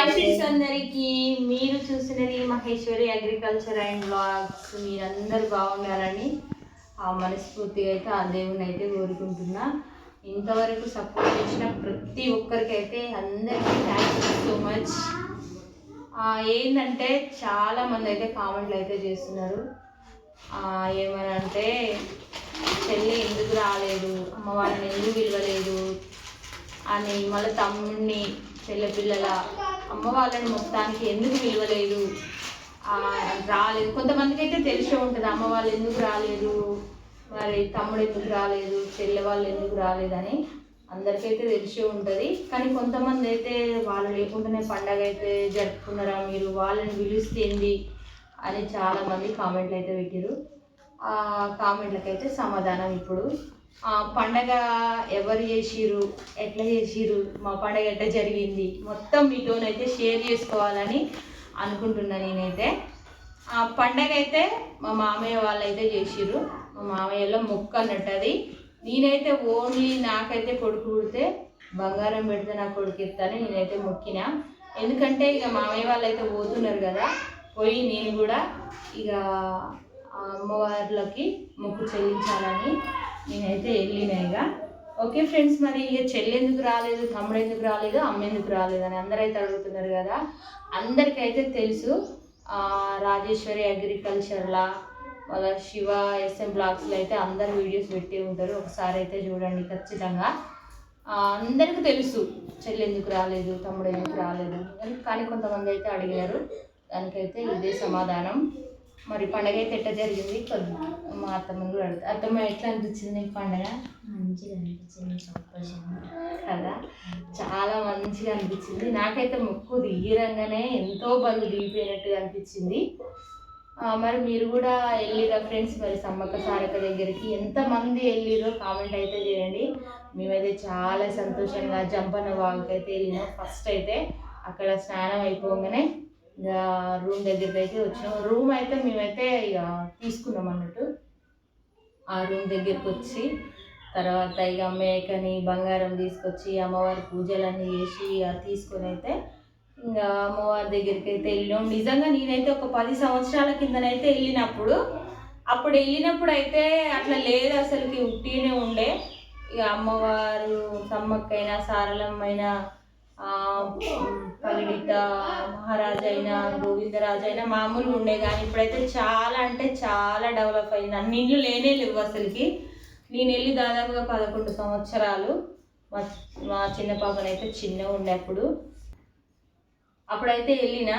Hi friends అందరికి, మీరు చూసినది మహేశ్వరి అగ్రికల్చర్ అండ్ బ్లాగ్స్. మీరందరూ బాగుండాలని మనస్ఫూర్తిగా అయితే ఆ దేవుని అయితే కోరుకుంటున్నా. ఇంతవరకు సపోర్ట్ చేసిన ప్రతి ఒక్కరికి అయితే అందరికీ థ్యాంక్ యూ సో మచ్. ఏంటంటే చాలామంది అయితే కామెంట్లు అయితే చేస్తున్నారు. ఏమనంటే చెల్లి ఎందుకు రాలేదు, అమ్మ వాళ్ళని ఎందుకు పిలవలేదు అని, మళ్ళీ తమ్ముడిని పిల్లల అమ్మ వాళ్ళని మొత్తానికి ఎందుకు పిలవలేదు, రాలేదు. కొంతమందికి అయితే తెలిసే ఉంటుంది అమ్మ వాళ్ళు ఎందుకు రాలేదు, మరి తమ్ముడు ఎందుకు రాలేదు, చెల్లె వాళ్ళు ఎందుకు రాలేదని అందరికైతే తెలిసే ఉంటుంది. కానీ కొంతమంది అయితే వాళ్ళు లేకుండానే పండగ అయితే జరుపుకున్నారా, మీరు వాళ్ళని పిలుస్తేంది అని చాలామంది కామెంట్లు అయితే పెట్టారు. ఆ కామెంట్లకైతే సమాధానం ఇప్పుడు. పండగ ఎవరు చేసిరు, ఎట్లా చేసిరు, మా పండగ ఎట్లా జరిగింది మొత్తం మీతోనైతే షేర్ చేసుకోవాలని అనుకుంటున్నా. నేనైతే ఆ పండగ అయితే మా మామయ్య వాళ్ళు అయితే చేసిరు. మా మామయ్యలో మొక్క అన్నట్టు అది. నేనైతే ఓన్లీ నాకైతే కొడుకు పుడితే బంగారం పెడితే నా కొడుకు ఎత్తాని నేనైతే మొక్కిన. ఎందుకంటే ఇక మామయ్య వాళ్ళు అయితే పోతున్నారు కదా, పోయి నేను కూడా ఇక అమ్మవార్లకి మొక్కు చెల్లించాలని నేనైతే వెళ్ళినాయిగా. ఓకే ఫ్రెండ్స్, మరి ఇక చెల్లి ఎందుకు రాలేదు, తమ్ముడు ఎందుకు రాలేదు, అమ్మ ఎందుకు రాలేదు అని అందరైతే అడుగుతున్నారు కదా. అందరికైతే తెలుసు. రాజేశ్వరి అగ్రికల్చర్లా వాళ్ళ శివ ఎస్ఎం బ్లాగ్స్లో అయితే అందరు వీడియోస్ పెట్టి ఉంటారు, ఒకసారి అయితే చూడండి ఖచ్చితంగా. అందరికీ తెలుసు చెల్లి ఎందుకు రాలేదు, తమ్ముడు ఎందుకు రాలేదు కానీ కొంతమంది అయితే అడిగారు. దానికైతే ఇదే సమాధానం. మరి పండగ అయితే ఎట్లా జరిగింది మా అత్తమ్మని కూడా అడుగుతా. అత్తమ్మ ఎట్లా అనిపించింది నీకు పండగ? మంచిగా అనిపించింది, సంతోషంగా కదా, చాలా మంచిగా అనిపించింది. నాకైతే మొక్కు దిగిరంగానే ఎంతో బరువు దిగిపోయినట్టుగా అనిపించింది. మరి మీరు కూడా వెళ్ళిరా ఫ్రెండ్స్, మరి సమ్మక్క సారక్క దగ్గరికి ఎంతమంది వెళ్ళిరో కామెంట్ అయితే చేయండి. మేమైతే చాలా సంతోషంగా జంపన్న వాగుకి అయితే వెళ్ళినాం. ఫస్ట్ అయితే అక్కడ స్నానం అయిపోగానే ఇక రూమ్ దగ్గరికి అయితే వచ్చినాం. రూమ్ అయితే మేమైతే ఇక తీసుకున్నాం అన్నట్టు. ఆ రూమ్ దగ్గరికి వచ్చి తర్వాత ఇక మేకని బంగారం తీసుకొచ్చి అమ్మవారి పూజలన్నీ చేసి ఇక తీసుకొని అయితే ఇంకా అమ్మవారి దగ్గరికి అయితే వెళ్ళినాం. నిజంగా నేనైతే ఒక 10 సంవత్సరాల కిందనైతే అప్పుడు వెళ్ళినప్పుడు అయితే అట్లా లేదు, అసలుకి ఉట్టినే ఉండే. ఇక అమ్మవారు సమ్మక్కైనా సారలమ్మైనా పలిడిత మహారాజు అయినా గోవిందరాజు అయినా మామూలుగా ఉండే. కానీ ఇప్పుడైతే చాలా అంటే చాలా డెవలప్ అయింది. అన్ని ఇండ్లు లేనే లేవు అసలుకి. నేను వెళ్ళి దాదాపుగా 11 సంవత్సరాలు. మా చిన్న పాపనైతే చిన్నగా ఉండే అప్పుడైతే వెళ్ళిన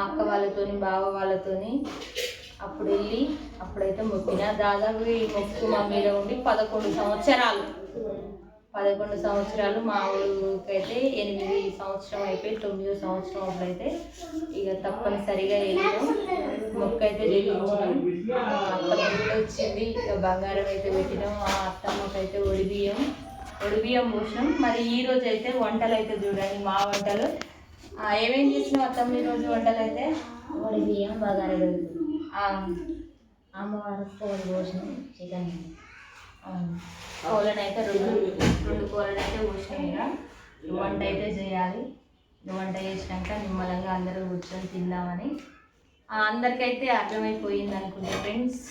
అక్క వాళ్ళతోని బావ వాళ్ళతోని అప్పుడైతే మొక్కిన. దాదాపుగా ఈ మొక్కు మా మీద ఉండి 11 సంవత్సరాలు. మా ఊరికైతే 8 సంవత్సరం అయిపోయి 9వ సంవత్సరం అప్పుడైతే ఇక తప్పనిసరిగా వెళ్ళాం. మొక్క అయితే చెల్లించినాం. అత్తమ్మ కూడా వచ్చింది, ఇక బంగారం అయితే పెట్టినాం. ఆ అత్తమ్మకైతే ఒడిబియ్యం పోసినాం. మరి ఈరోజు అయితే వంటలు అయితే చూడండి, మా వంటలు ఏమేం చేసినాం అత్తమ్మ ఈరోజు వంటలు అయితే? ఒడిబియ్యం, బగారా, అమ్మవారు కోడి పోసినాం, చికెన్ కోళ్ళని అయితే రెండు కోళ్ళని అయితే పోసినాం. ఇక వంట అయితే చేయాలి. వంట చేసినాక నిమ్మలంగా అందరూ కూర్చొని తిందామని అందరికైతే అర్థమైపోయింది అనుకుంటా ఫ్రెండ్స్,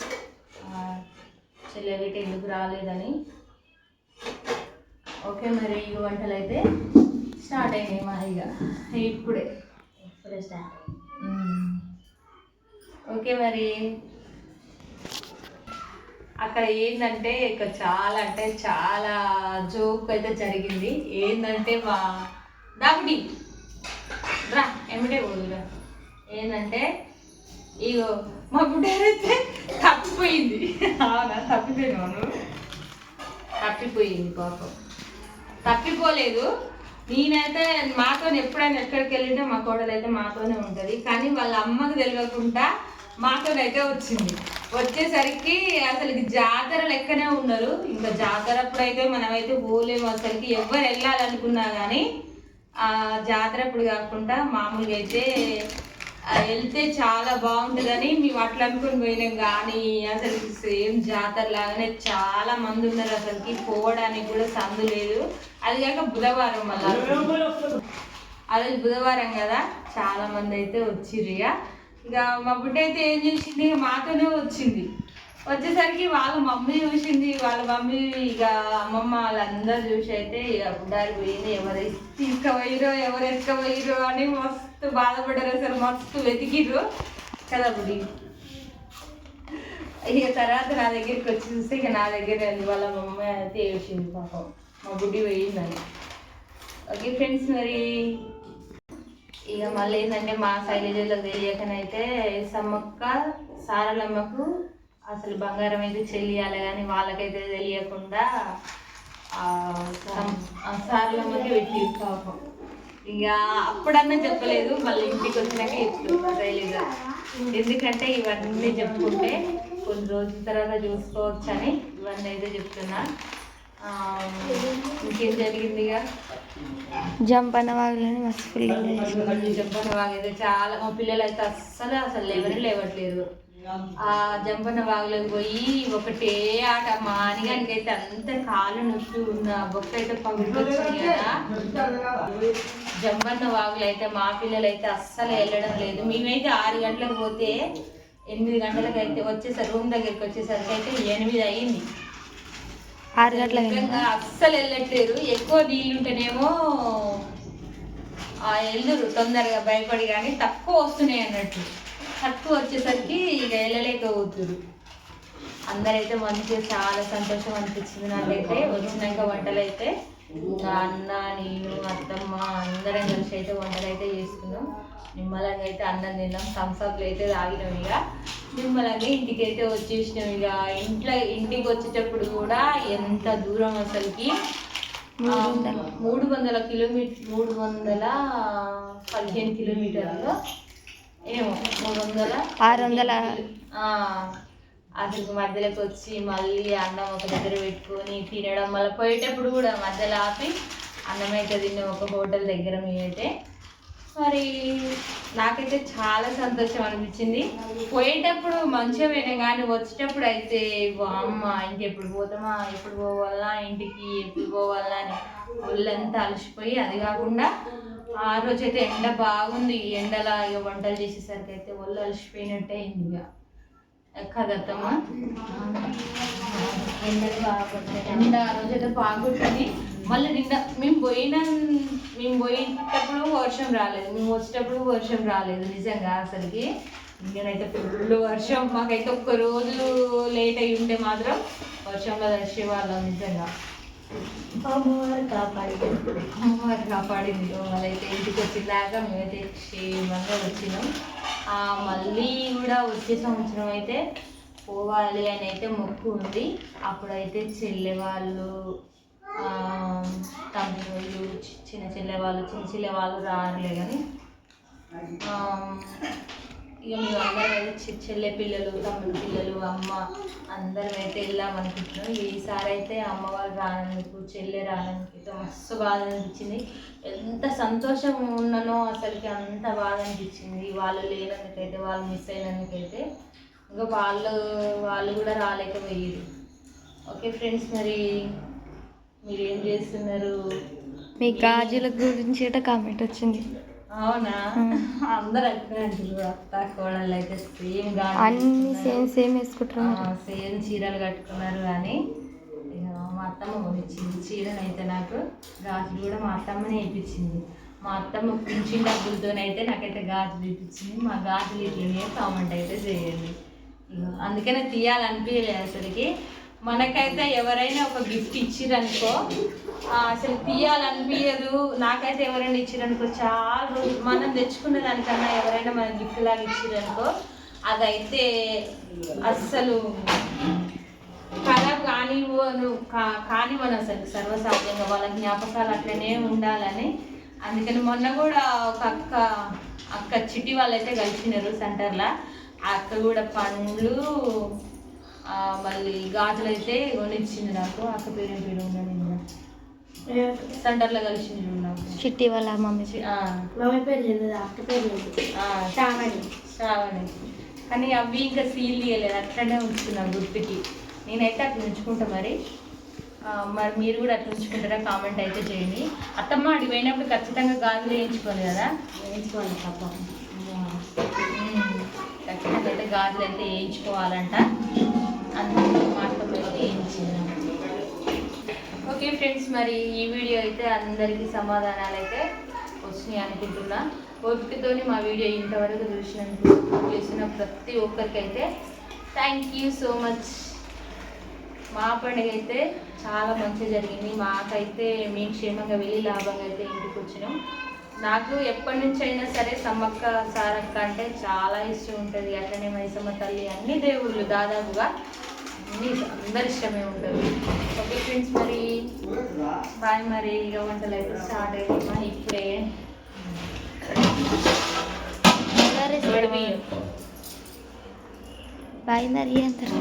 చెల్లెలిట ఎందుకు రాలేదని. ఓకే, మరి ఈ వంటలు అయితే స్టార్ట్ అయినాయి మా ఇప్పుడే స్టార్ట్. ఓకే, మరి అక్కడ ఏంటంటే ఇక చాలా అంటే చాలా జోక్ అయితే జరిగింది. ఏంటంటే మా దాబుడి రా ఎమిడే పోదురా. ఏంటంటే ఇగో మా బుడ్డైతే తప్పిపోయింది. అవునా, తప్పిపోయినాను. తప్పిపోయింది పాపం. తప్పిపోలేదు. నేనైతే మాతో ఎప్పుడైనా ఎక్కడికి వెళ్ళినా మా కోడలు అయితే మాతోనే ఉంటుంది. కానీ వాళ్ళ అమ్మకు తెలియకుండా మాతోనైతే వచ్చింది. వచ్చేసరికి అసలు జాతర లెక్కనే ఉన్నారు. ఇంకా జాతర అప్పుడైతే మనమైతే పోలేము అసలుకి. ఎవరు వెళ్ళాలనుకున్నా కానీ జాతర అప్పుడు కాకుండా మామూలుగా అయితే వెళ్తే చాలా బాగుంటుందని మేము అట్లా అనుకుని పోయినాం. కానీ అసలు సేమ్ జాతర లాగానే చాలా మంది ఉన్నారు. అసలుకి పోవడానికి కూడా సందు లేదు. అది కాక బుధవారం మళ్ళీ అదే బుధవారం కదా, చాలా మంది అయితే వచ్చిర్రు. ఇక మా బిడ్డ అయితే ఏం చేసింది, ఇక మాతోనే వచ్చింది. వచ్చేసరికి వాళ్ళ మమ్మీ చూసింది, వాళ్ళ మమ్మీ ఇక అమ్మమ్మ వాళ్ళందరూ చూసి అయితే ఇక బుడ్డారి పోయింది. ఎవరు తీసుకుపోయిరో ఎవరు ఎత్తుకపోయిరో అని మస్తు బాధపడ్డారు, అసలు మస్తు వెతికిర్రు కదా బుడి. ఇక తర్వాత నా దగ్గరికి వచ్చి చూస్తే ఇక నా దగ్గర వాళ్ళ మమ్మీ అయితే ఏడ్చింది పాపం, మా బుడ్డి పోయిందని. ఓకే ఫ్రెండ్స్, మరి ఇక మళ్ళీ ఏంటంటే మా శైలజలకు తెలియకనైతే సమ్మక్క సారలమ్మకు అసలు బంగారం అయితే చెల్లియాలి, కానీ వాళ్ళకైతే తెలియకుండా సారలమ్మకి పెట్టి పాపం. ఇక అప్పుడన్నా చెప్పలేదు, మళ్ళీ ఇంటికి వచ్చినాక చెప్తున్నా శైలజ. ఎందుకంటే ఇవన్నీ చెప్పుకుంటే కొన్ని రోజుల తర్వాత చూసుకోవచ్చని ఇవన్నీ అయితే చెప్తున్నా. ఇంకేం జరిగింది, ఇక జంపన్న వాగులని మస్తు ఫుల్ జంపన్న వాగు అయితే చాలా, మా పిల్లలు అయితే అస్సలు ఎవరు లేవట్లేదు. ఆ జంపన్న వాగులోకి పోయి ఒకటే ఆట, మా ఆనిగానికి అయితే అంత కాలు నొప్పి ఉన్న బొక్క అయితే పగులుకొచ్చింది కదా. జంపన్న వాగులు అయితే మా పిల్లలు అయితే అస్సలు వెళ్ళడం లేదు. మేమైతే 6 గంటలకు పోతే 8 గంటలకు అయితే వచ్చేసరికి రూమ్ దగ్గరికి వచ్చేసరికి అయితే 8 అయ్యింది. 6 గంటలకు అస్సలు వెళ్ళట్లేదు. ఎక్కువ నీళ్ళు ఉంటేనేమో వెళ్దురు తొందరగా భయపడి, కానీ తక్కువ వస్తున్నాయి అన్నట్టు. తక్కువ వచ్చేసరికి ఇక వెళ్ళలేకపోతురు. అందరైతే మంచిగా చాలా సంతోషం అనిపించింది నాకైతే. వచ్చినాక వంటలు అయితే అన్న, నేను, అత్తమ్మ అందరం కలిసి అయితే వంటలు అయితే చేసుకున్నాం. నిమ్మలంగా అయితే అన్నం తిన్నాం, థమ్స్అప్లు అయితే తాగినాం. ఇక నిమ్మలంగా ఇంటికి అయితే వచ్చేసినాం. ఇక ఇంటికి వచ్చేటప్పుడు కూడా ఎంత దూరం అసలుకి 315 కిలోమీటర్లు ఏమో 600 అసలు మధ్యలోకి వచ్చి మళ్ళీ అన్నం ఒక దగ్గర పెట్టుకొని తినడం, మళ్ళీ పోయేటప్పుడు కూడా మధ్యలో ఆపి అన్నం అయితే తిన్నాం ఒక హోటల్ దగ్గర. మేమైతే మరి నాకైతే చాలా సంతోషం అనిపించింది. పోయేటప్పుడు మంచిగా పోయినా, కానీ వచ్చేటప్పుడు అయితే అమ్మ ఇంకెప్పుడు పోతామా, ఎప్పుడు పోవాలా ఇంటికి, ఎప్పుడు పోవాలా అని ఒళ్ళంతా అలసిపోయి, అది కాకుండా ఆ రోజైతే ఎండ బాగుంది. ఎండలా ఇక వంటలు చేసేసరికి అయితే ఒళ్ళు అలసిపోయినట్టే అయింది. ఇక కదమ్మా ఎండ ఆ రోజైతే బాగుంటుంది. మళ్ళీ నిన్న మేము పోయేటప్పుడు వర్షం రాలేదు, మేము వచ్చేటప్పుడు వర్షం రాలేదు. నిజంగా అసలుకి నేనైతే ఫుల్ వర్షం, మాకైతే ఒక్క రోజు లేట్ అయి ఉంటే మాత్రం వర్షంలో వచ్చేవాళ్ళం. నిజంగా అమ్మవారు కాపాడింది. వాళ్ళైతే ఇంటికి వచ్చిందాక మేమైతే క్షేమంగా వచ్చినాం. మళ్ళీ కూడా వచ్చే సంవత్సరం అయితే పోవాలి అని అయితే మొక్కు ఉంది. అప్పుడైతే చెల్లె వాళ్ళు, తమ్ముడు వాళ్ళు, చిన్న చెల్లె వాళ్ళు రారులే, కానీ ఇక మేము అందరం అయితే చెల్లె పిల్లలు, తమ్ముడు పిల్లలు, అమ్మ అందరం అయితే వెళ్దాం అనుకుంటున్నాం. ఈసారి అయితే అమ్మ వాళ్ళు రానందుకు, చెల్లె రానందుకు అయితే మస్తు బాధ అనిపించింది. ఎంత సంతోషం ఉన్నానో అసలుకి అంత బాధ అనిపించింది. వాళ్ళు లేనందుకైతే, వాళ్ళు మిస్ అయినందుకైతే. ఇంకా వాళ్ళు కూడా రాలేకపోయారు. ఓకే ఫ్రెండ్స్, మరి మీరు ఏం చేస్తున్నారు? మీ గాజుల గురించి కామెంట్ వచ్చింది. అవునా, అందరు అంటున్నారు. అత్త కోడళ్ళు అయితే సేమ్ అన్ని సేమ్ వేసుకుంటారు, సేమ్ చీరలు కట్టుకున్నారు. కానీ మా అత్తమ్మ కొనిచ్చింది చీరను అయితే, నాకు గాజులు కూడా మా అత్తమ్మనే వేయించింది. మా అత్తమ్మ పింఛన్ డబ్బులతోనైతే నాకైతే గాజులు ఇప్పించింది. మా గాజులు ఇట్లనే కామెంట్ అయితే చేయండి. అందుకనే తీయాలనిపించలేదు అసలుకి. మనకైతే ఎవరైనా ఒక గిఫ్ట్ ఇచ్చిరనుకో అసలు తీయాలనిపించదు. నాకైతే ఎవరైనా ఇచ్చిరనుకో చాలా రోజు మనం తెచ్చుకున్న దానికన్నా ఎవరైనా మన గిఫ్ట్ లాగా ఇచ్చిరనుకో అదైతే అస్సలు ఖరాబ్ కానివ్వను అసలు. సర్వసాధ్యంగా వాళ్ళ జ్ఞాపకాలు అట్లనే ఉండాలని. అందుకని మొన్న కూడా ఒక అక్క చిట్టి వాళ్ళైతే కలిసినారు సెంటర్లో. ఆ అక్క కూడా పండ్లు మళ్ళీ గాజులు అయితే కొనిచ్చింది నాకు. అక్క పేరు ఉన్నాను సెంటర్లో కలిసింది నాకు. చిట్టి వాళ్ళ మమ్మీ పేరు లేదు, అక్క పేరు లేదు, శ్రావణి. కానీ అవి ఇంకా సీల్ తీయలేదు, అట్లనే ఉంచుకున్నాను గుర్తుకి. నేనైతే అట్లా ఉంచుకుంటా. మరి మరి మీరు కూడా అట్లా ఉంచుకుంటారా కామెంట్ అయితే చేయండి. అత్తమ్మ అడిగి పోయినప్పుడు ఖచ్చితంగా గాజులు వేయించుకోవాలి కదా, వేయించుకోవాలి తప్ప. ఖచ్చితంగా అయితే గాజులు అయితే వేయించుకోవాలంట. అందుకే మా అత్తమ్మ అయితే వేయించింది. ఓకే ఫ్రెండ్స్, మరి ఈ వీడియో అయితే అందరికీ సమాధానాలు అయితే వచ్చినాయి అనుకుంటున్నా. ఓపికతోని మా వీడియో ఇంతవరకు చూసిన ప్రతి ఒక్కరికైతే థ్యాంక్ యూ సో మచ్. మా పండుగ అయితే చాలా మంచిగా జరిగింది. మాకైతే మేము క్షేమంగా వెళ్ళి లాభంగా అయితే ఇంటికి వచ్చినాం. నాకు ఎప్పటి నుంచి అయినా సరే సమ్మక్క సారక్క అంటే చాలా ఇష్టం ఉంటుంది. అట్లనే మైసమ్మ తల్లి, అన్ని దేవుళ్ళు దాదాపుగా అన్ని అందరి ఇష్టమే ఉంటుంది. ఓకే ఫ్రెండ్స్, మరి బాయ్. మరి ఇక వంటలు అయితే స్టార్ట్ అవుతాయి ఇప్పుడే. బాయ్ మరి అంటారు.